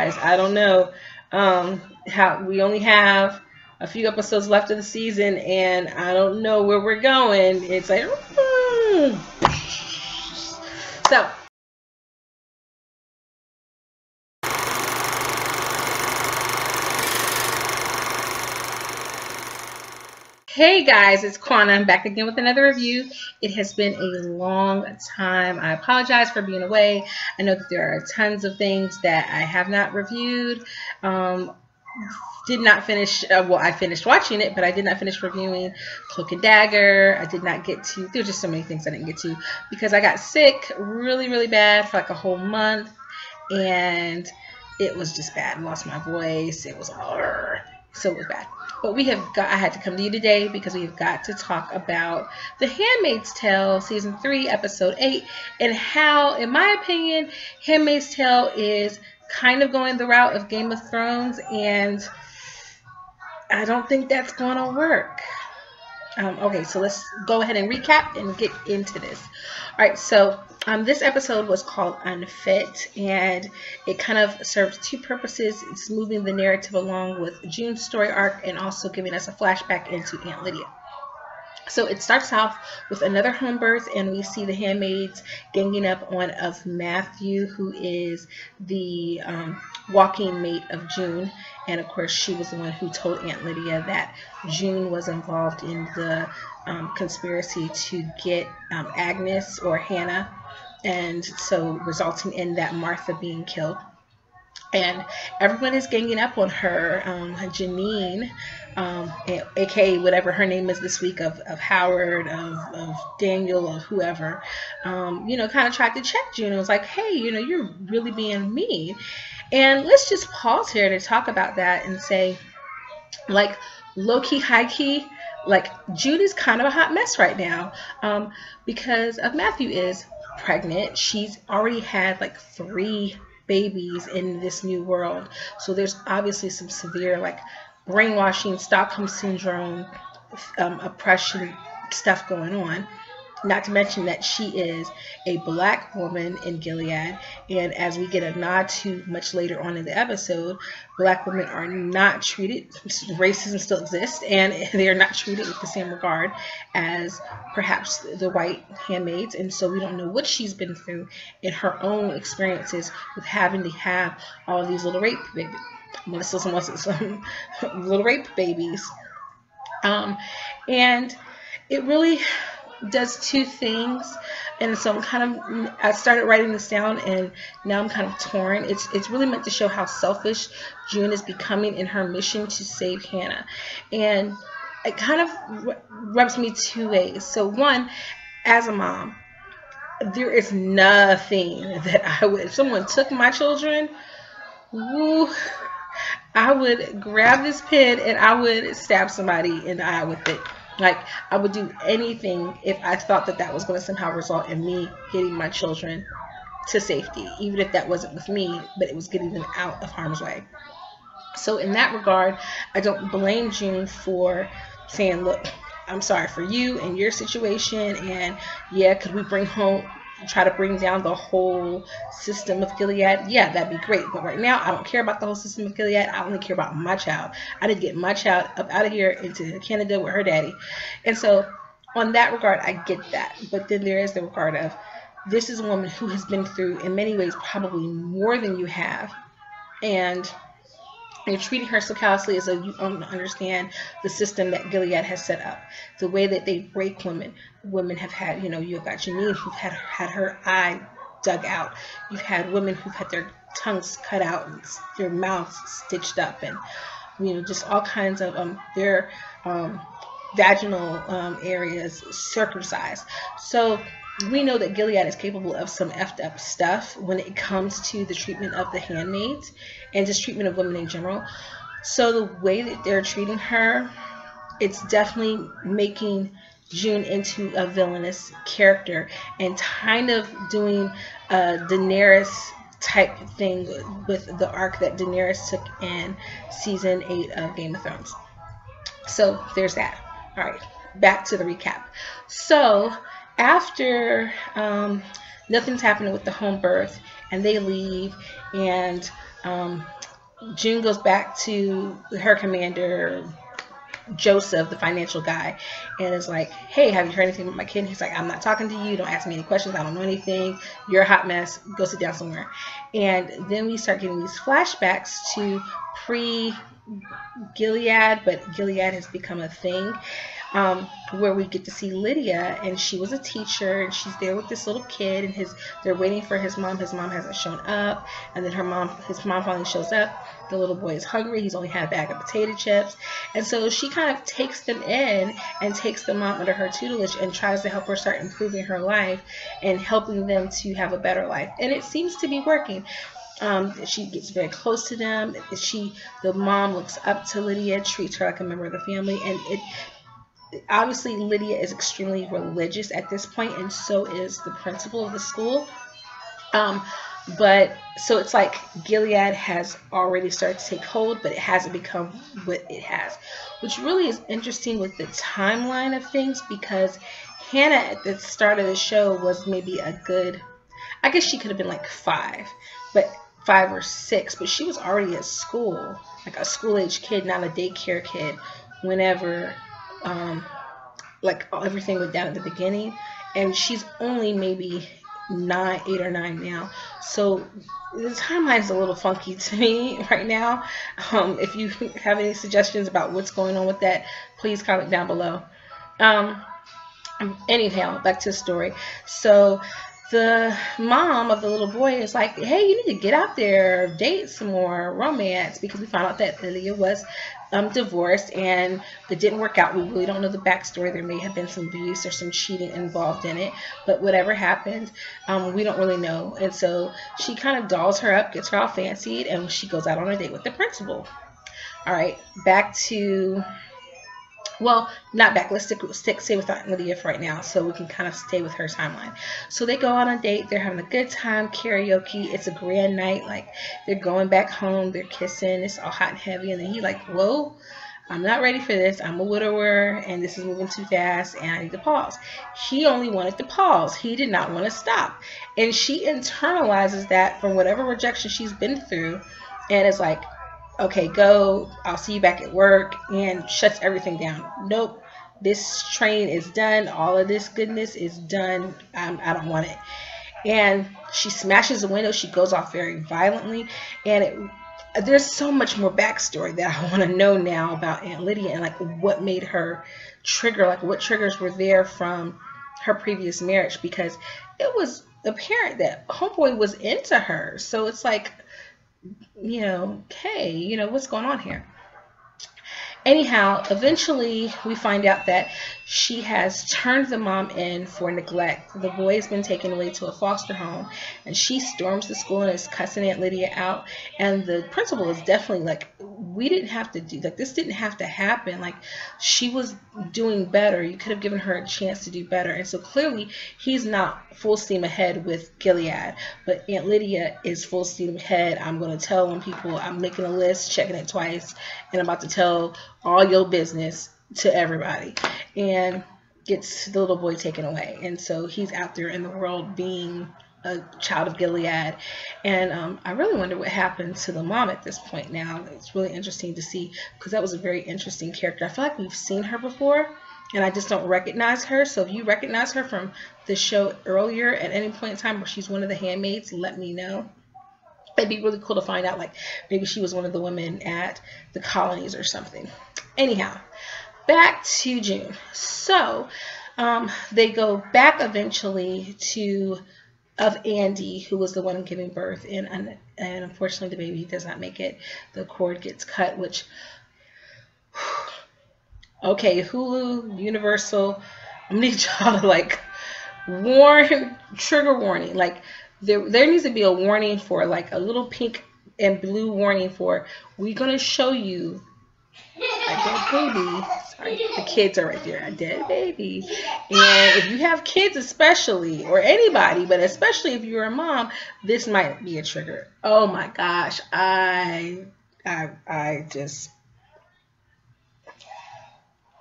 guys. I don't know. How we only have a few episodes left of the season, and I don't know where we're going. It's like, so. Hey guys, it's Quana. I'm back again with another review. It has been a long time. I apologize for being away. I know that there are tons of things that I have not reviewed. Did not finish, well, I finished watching it, but I did not finish reviewing Cloak and Dagger. I did not get to, there's just so many things I didn't get to because I got sick really, really bad for like a whole month, and it was just bad. I lost my voice. It was so it was bad. But I had to come to you today because we've got to talk about The Handmaid's Tale Season 3, Episode 8, and how, in my opinion, Handmaid's Tale is kind of going the route of Game of Thrones, and I don't think that's going to work. Okay, so let's go ahead and recap and get into this. All right, so this episode was called Unfit, and it kind of serves two purposes. It's moving the narrative along with June's story arc and also giving us a flashback into Aunt Lydia. So it starts off with another home birth, and we see the handmaids ganging up on of Matthew, who is the walking mate of June. And of course, she was the one who told Aunt Lydia that June was involved in the conspiracy to get Agnes or Hannah, and so resulting in that Martha being killed. And everyone is ganging up on her. Janine, aka whatever her name is this week, of Howard, of Daniel, of whoever, kind of tried to check June. It was like, hey, you're really being mean. And let's just pause here to talk about that and say, like, low-key, high-key, like, June is kind of a hot mess right now because of Matthew is pregnant. She's already had like 3 babies in this new world. So there's obviously some severe like brainwashing, Stockholm syndrome, oppression stuff going on. Not to mention that she is a black woman in Gilead, and as we get a nod to much later on in the episode, black women are not treated, racism still exists, and they are not treated with the same regard as perhaps the white handmaids. And so we don't know what she's been through in her own experiences with having to have all these little rape babies. Some little rape babies. And it really does 2 things, and so I started writing this down, and now I'm kind of torn. It's really meant to show how selfish June is becoming in her mission to save Hannah, and it kind of rubs me 2 ways. So one, as a mom, there is nothing that I would, if someone took my children, I would grab this pen and I would stab somebody in the eye with it. Like, I would do anything if I thought that was going to somehow result in me getting my children to safety, even if that wasn't with me, but it was getting them out of harm's way. So in that regard, I don't blame June for saying, look, I'm sorry for you and your situation, and yeah, could we try to bring down the whole system of Gilead? Yeah, that'd be great. But right now, I don't care about the whole system of Gilead. I only care about my child. I need to get my child up out of here into Canada with her daddy. And so on that regard, I get that. But then there is the regard of, this is a woman who has been through, in many ways, probably more than you have. And you're treating her so callously as though you don't understand the system that Gilead has set up. The way that they break women. Women have had, you've got Janine who've had her eye dug out. You've had women who've had their tongues cut out and their mouths stitched up, and just all kinds of their vaginal areas circumcised. So we know that Gilead is capable of some effed up stuff when it comes to the treatment of the handmaids and just treatment of women in general. So the way that they're treating her, it's definitely making June into a villainous character and kind of doing a Daenerys type thing with the arc that Daenerys took in season 8 of Game of Thrones. So there's that. All right, back to the recap. So after nothing's happening with the home birth, and they leave, and June goes back to her commander, Joseph, the financial guy, and is like, hey, have you heard anything about my kid? And he's like, I'm not talking to you. Don't ask me any questions. I don't know anything. You're a hot mess. Go sit down somewhere. And then we start getting these flashbacks to pre-Gilead, but Gilead has become a thing. Where we get to see Lydia, and she was a teacher, and she's there with this little kid, and they're waiting for his mom. His mom hasn't shown up, and then his mom finally shows up. The little boy is hungry. He's only had a bag of potato chips, and so she kind of takes them in and takes the mom under her tutelage and tries to help her start improving her life and helping them to have a better life. And it seems to be working. She gets very close to them. The mom looks up to Lydia, treats her like a member of the family, and obviously Lydia is extremely religious at this point, and so is the principal of the school. But so it's like Gilead has already started to take hold, but it hasn't become what it has, which really is interesting with the timeline of things, because Hannah at the start of the show was maybe I guess she could have been like 5 or 6, but she was already at school, like a school-age kid, not a daycare kid, whenever like everything went down at the beginning, and she's only maybe 8 or 9 now. So the timeline's a little funky to me right now. If you have any suggestions about what's going on with that, please comment down below. Anyhow, back to the story. So the mom of the little boy is like, hey, you need to get out there, date some more, romance, because we found out that Lydia was divorced, and it didn't work out. We really don't know the backstory. There may have been some abuse or some cheating involved in it, but whatever happened, we don't really know. And so she kind of dolls her up, gets her all fancied, and she goes out on a date with the principal. All right, back to... Well, not back. Let's stay with Aunt Lydia for right now, so we can kind of stay with her timeline. So they go on a date. They're having a good time, karaoke. It's a grand night. Like, they're going back home. They're kissing. It's all hot and heavy. And then he's like, whoa, I'm not ready for this. I'm a widower, and this is moving too fast, and I need to pause. He only wanted to pause. He did not want to stop. And she internalizes that from whatever rejection she's been through, and is like, okay, go, I'll see you back at work, and shuts everything down. Nope, this train is done. All of this goodness is done. I don't want it. And she smashes the window. She goes off very violently, and there's so much more backstory that I want to know now about Aunt Lydia, and like what made her trigger, like what triggers were there from her previous marriage, because it was apparent that homeboy was into her. So it's like, hey, what's going on here? Anyhow, eventually we find out that she has turned the mom in for neglect. The boy has been taken away to a foster home, and she storms the school and is cussing Aunt Lydia out. And the principal is definitely like, we didn't have to do that. This didn't have to happen. Like, she was doing better. You could have given her a chance to do better. And so clearly he's not full steam ahead with Gilead, but Aunt Lydia is full steam ahead. I'm going to tell on people. I'm making a list, checking it twice, and I'm about to tell all your business to everybody, and gets the little boy taken away. And so he's out there in the world being a child of Gilead. And I really wonder what happened to the mom at this point now. It's really interesting to see, because that was a very interesting character. I feel like we've seen her before, and I just don't recognize her. So if you recognize her from the show earlier at any point in time where she's one of the handmaids, let me know. It'd be really cool to find out, like, maybe she was one of the women at the colonies or something. Anyhow, back to June. So they go back eventually of Andy, who was the one giving birth, and unfortunately the baby does not make it. The cord gets cut, which, okay, Hulu, Universal, I need y'all to, like, trigger warning. Like, there needs to be a warning for, like, a little pink and blue warning for, we're going to show you a dead baby. Sorry, the kids are right there. A dead baby. And if you have kids especially, or anybody, but especially if you're a mom, this might be a trigger. Oh my gosh. I just,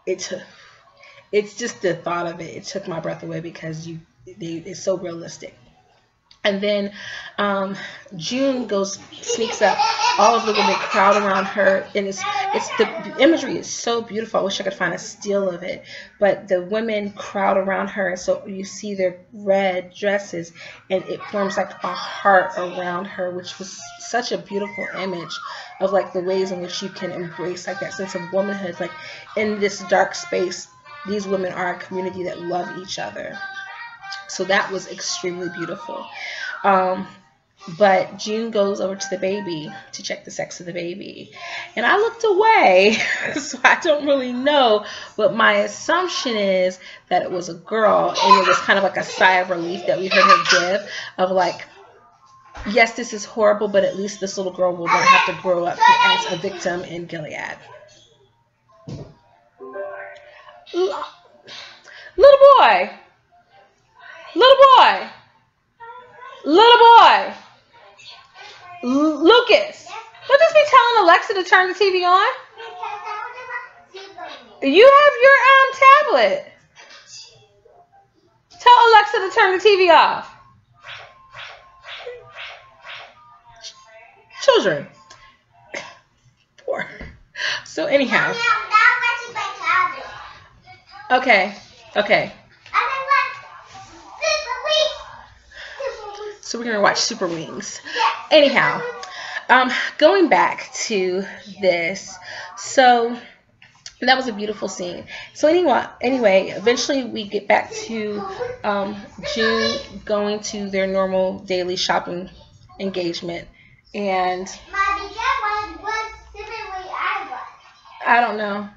it's just the thought of it. It took my breath away, because it's so realistic. And then June sneaks up. All of the women crowd around her, and it's the imagery is so beautiful. I wish I could find a still of it, but the women crowd around her, and so you see their red dresses, and it forms like a heart around her, which was such a beautiful image of like the ways in which you can embrace like that sense of womanhood, like in this dark space. These women are a community that love each other. So that was extremely beautiful. But June goes over to the baby to check the sex of the baby. And I looked away, so I don't really know. But my assumption is that it was a girl. And it was kind of like a sigh of relief that we heard her give of like, yes, this is horrible, but at least this little girl will not have to grow up as a victim in Gilead. Little boy. Little boy. Little boy. Lucas. Don't just be telling Alexa to turn the TV on. You have your tablet. Tell Alexa to turn the TV off. Children. Poor. So anyhow. Okay. Okay. So we're going to watch Super Wings. Anyhow, going back to this. So that was a beautiful scene. So anyway, eventually we get back to June going to their normal daily shopping engagement. And I don't know.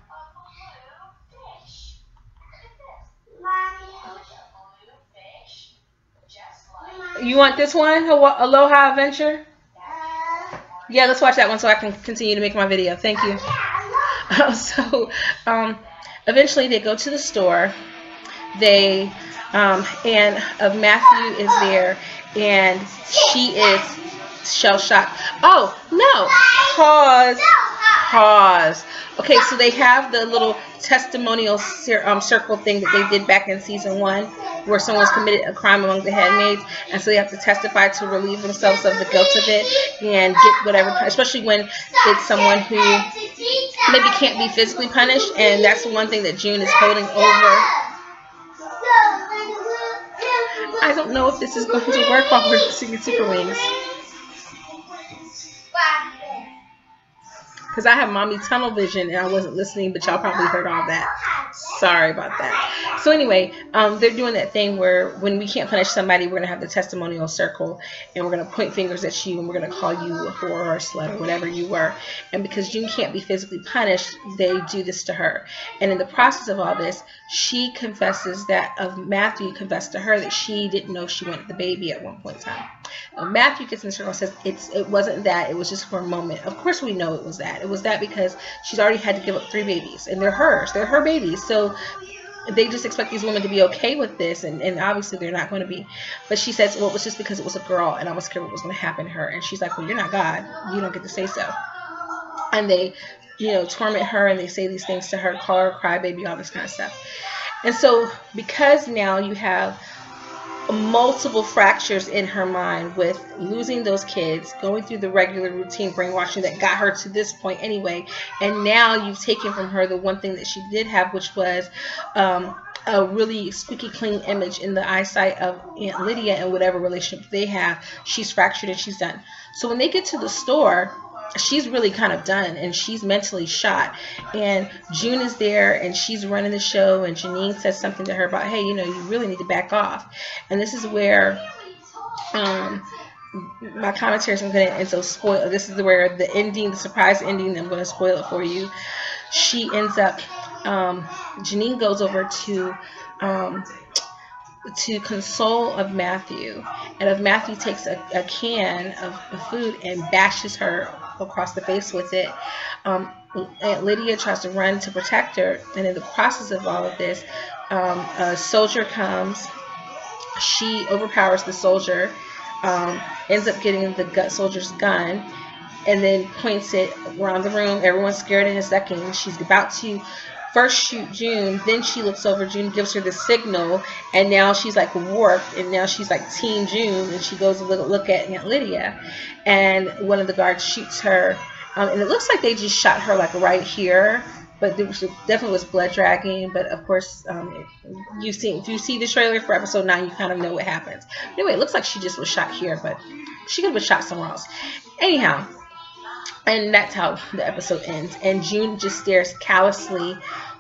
You want this one? Aloha Adventure? Yeah, let's watch that one so I can continue to make my video. Thank you. Eventually they go to the store. And Matthew is there, and she is shell-shocked. Oh, no. Pause. Okay, so they have the little testimonial circle thing that they did back in season 1, where someone's committed a crime among the handmaids, and so they have to testify to relieve themselves of the guilt of it and get whatever, especially when it's someone who maybe can't be physically punished, and that's the one thing that June is holding over. I don't know if this is going to work while we're singing Super Wings. Because I have mommy tunnel vision and I wasn't listening, but y'all probably heard all that. Sorry about that. So anyway, they're doing that thing where when we can't punish somebody, we're going to have the testimonial circle, and we're going to point fingers at you, and we're going to call you a whore or a slut or whatever you were. And because June can't be physically punished, they do this to her. And in the process of all this, Matthew confessed to her that she didn't know she wanted the baby at one point in time. Matthew gets in the circle and says it wasn't that, it was just for a moment. Of course we know it was that. It was that because she's already had to give up 3 babies, and they're hers. They're her babies. So they just expect these women to be okay with this, and obviously they're not going to be. But she says, well, it was just because it was a girl, and I was scared what was going to happen to her. And she's like, well, you're not God. You don't get to say so. And they, torment her, and they say these things to her, call her a crybaby, all this kind of stuff. And so because now you have multiple fractures in her mind with losing those kids, going through the regular routine brainwashing that got her to this point anyway, and now you've taken from her the one thing that she did have, which was a really squeaky clean image in the eyesight of Aunt Lydia and whatever relationship they have. She's fractured and she's done. So when they get to the store, she's really kind of done, and she's mentally shot. And June is there, and she's running the show, and Janine says something to her about, hey, you really need to back off. And this is where my commentary is going to, and so spoil. This is where the ending, the surprise ending, I'm going to spoil it for you. She ends up, Janine goes over to console of Matthew, and if Matthew takes a can of food and bashes her across the face with it, Aunt Lydia tries to run to protect her, and in the process of all of this, a soldier comes. She overpowers the soldier, ends up getting the soldier's gun, and then points it around the room. Everyone's scared in a second. She's about to first shoot June, then she looks over, June gives her the signal, and now she's like warped, and now she's like Team June, and she goes to look at Aunt Lydia, and one of the guards shoots her, and it looks like they just shot her like right here, but there definitely was blood dragging. But of course, if you see the trailer for episode 9, you kind of know what happens. Anyway, it looks like she just was shot here, but she could have been shot somewhere else. Anyhow, and that's how the episode ends. And June just stares callously,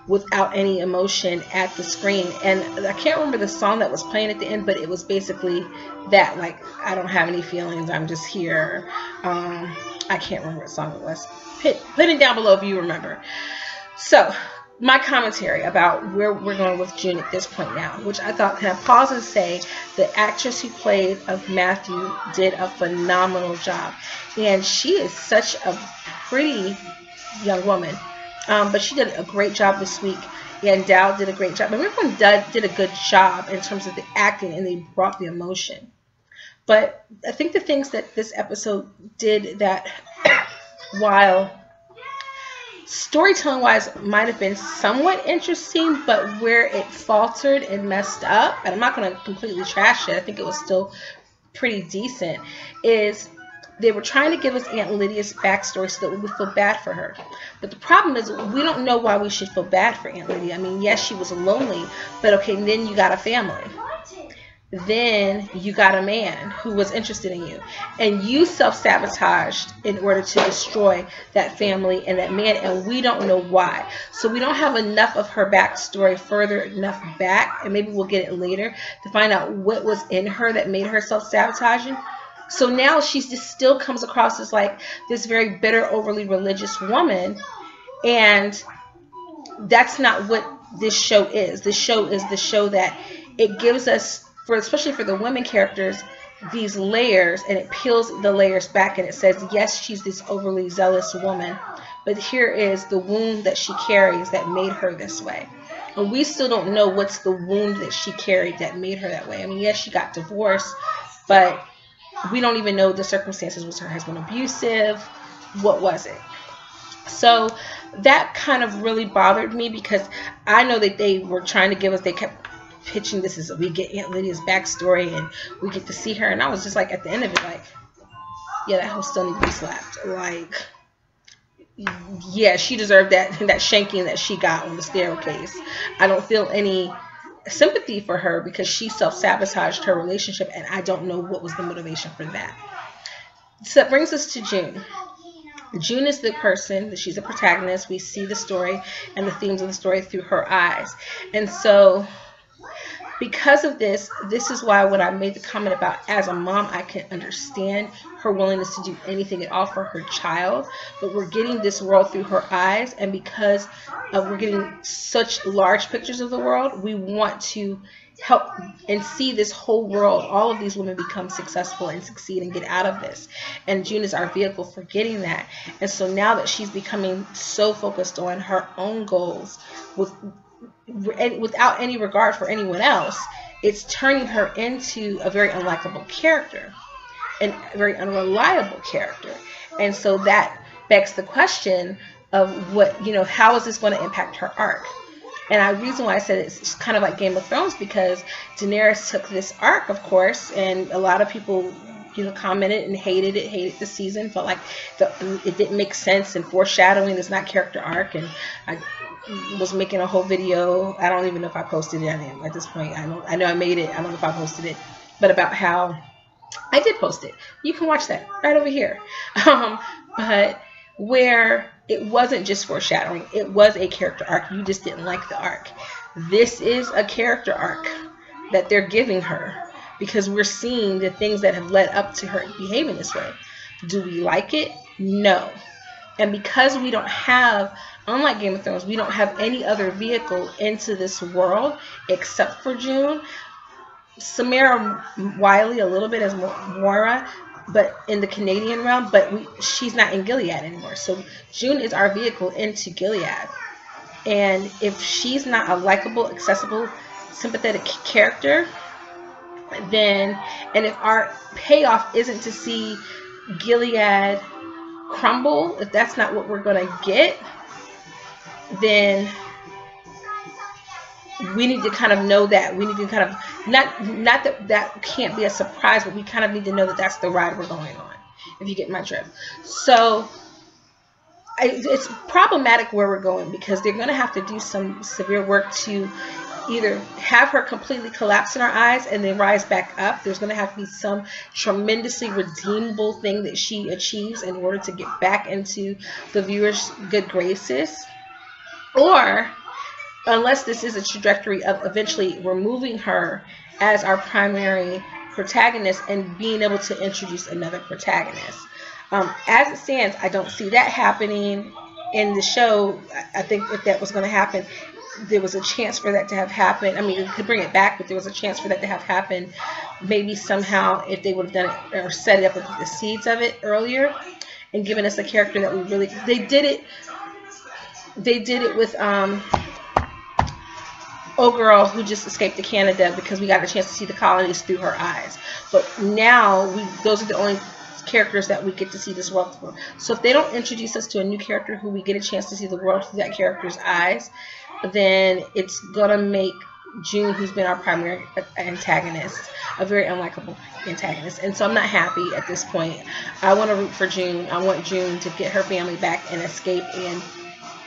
without any emotion, at the screen. And I can't remember the song that was playing at the end, but it was basically that, like, I don't have any feelings, I'm just here. I can't remember what song it was. Put it down below if you remember. So, my commentary about where we're going with June at this point now, which I thought, can I pause and say, the actress who played of Matthew did a phenomenal job. And she is such a pretty young woman. But she did a great job this week. And Dow did a great job. Everyone did a good job in terms of the acting, and they brought the emotion. But I think the things that this episode did that, while storytelling wise might have been somewhat interesting, but where it faltered and messed up, and I'm not going to completely trash it, I think it was still pretty decent, is they were trying to give us Aunt Lydia's backstory so that we would feel bad for her. But the problem is, we don't know why we should feel bad for Aunt Lydia. I mean, yes, she was lonely, but okay, then you got a family. Then you got a man who was interested in you, and you self-sabotaged in order to destroy that family and that man, and we don't know why. So we don't have enough of her backstory further enough back, and maybe we'll get it later, to find out what was in her that made her self-sabotaging. So now she just still comes across as like this very bitter, overly religious woman, and that's not what this show is. This show is the show that it gives us, especially for the women characters, these layers, and it peels the layers back, and it says, yes, she's this overly zealous woman, but here is the wound that she carries that made her this way. And we still don't know what's the wound that she carried that made her that way. I mean, yes, she got divorced, but we don't even know the circumstances. Was her husband abusive? What was it? So that kind of really bothered me, because I know that they were trying to give us, they kept pitching this as we get Aunt Lydia's backstory and we get to see her, and I was just like, at the end of it, like, yeah, that hoe still needs to be slapped. Like, yeah, she deserved that shanking that she got on the staircase. I don't feel any sympathy for her because she self-sabotaged her relationship, and I don't know what was the motivation for that. So that brings us to June. June is the person, she's the protagonist. We see the story and the themes of the story through her eyes. And so because of this is why when I made the comment about, as a mom, I can understand her willingness to do anything at all for her child, but we're getting this world through her eyes, and because we're getting such large pictures of the world, we want to help and see this whole world, all of these women become successful and succeed and get out of this. And June is our vehicle for getting that. And so now that she's becoming so focused on her own goals without any regard for anyone else, it's turning her into a very unlikable character and a very unreliable character. And so that begs the question of how is this going to impact her arc? And the reason why I said it's kind of like Game of Thrones, because Daenerys took this arc, of course, and a lot of people commented and hated the season, felt like it didn't make sense, and foreshadowing is not character arc. And I was making a whole video, I don't even know if I posted it at this point. I know I made it, I don't know if I posted it, but about how I did post it. You can watch that right over here. But where it wasn't just foreshadowing, it was a character arc. You just didn't like the arc. This is a character arc that they're giving her, because we're seeing the things that have led up to her behaving this way. Do we like it? No. And because we don't have, unlike Game of Thrones, we don't have any other vehicle into this world except for June. Samara Wiley a little bit as Moira, but in the Canadian realm, but she's not in Gilead anymore. So June is our vehicle into Gilead. And if she's not a likable, accessible, sympathetic character, then, and if our payoff isn't to see Gilead crumble, if that's not what we're going to get, then we need to kind of know that. We need to kind of, not that can't be a surprise, but we kind of need to know that that's the ride we're going on, if you get my drift. So it's problematic where we're going, because they're going to have to do some severe work to either have her completely collapse in our eyes and then rise back up. There's going to have to be some tremendously redeemable thing that she achieves in order to get back into the viewer's good graces. Or, unless this is a trajectory of eventually removing her as our primary protagonist and being able to introduce another protagonist. As it stands, I don't see that happening in the show. I think if that was going to happen, there was a chance for that to have happened. I mean, it could bring it back, but there was a chance for that to have happened. Maybe somehow, if they would have done it or set it up with the seeds of it earlier and given us a character that we really, they did it with old girl who just escaped to Canada, because we got a chance to see the colonies through her eyes. But now those are the only characters that we get to see this world through. So if they don't introduce us to a new character who we get a chance to see the world through that character's eyes, then it's gonna make June, who's been our primary antagonist, a very unlikable antagonist. And so I'm not happy at this point. I want to root for June. I want June to get her family back and escape and,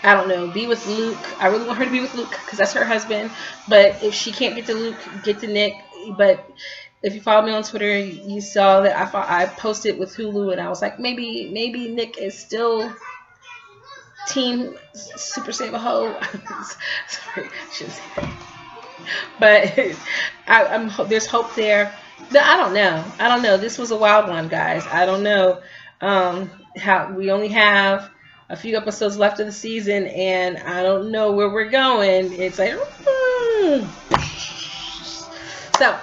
I don't know, be with Luke. I really want her to be with Luke because that's her husband. But if she can't get to Luke, get to Nick. But if you follow me on Twitter, you saw that I posted with Hulu, and I was like, maybe Nick is still team Super Save a Ho. Sorry, I shouldn't say that. But there's hope there. I don't know. This was a wild one, guys. I don't know how we only have a few episodes left of the season, and I don't know where we're going. It's like, so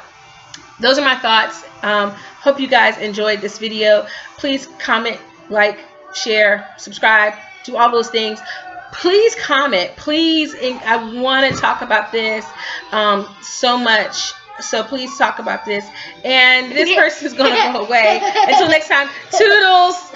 those are my thoughts. Hope you guys enjoyed this video. Please comment, like, share, subscribe, do all those things. Please comment, please. I want to talk about this so much. So please talk about this. And this person is going to go away. Until next time, toodles.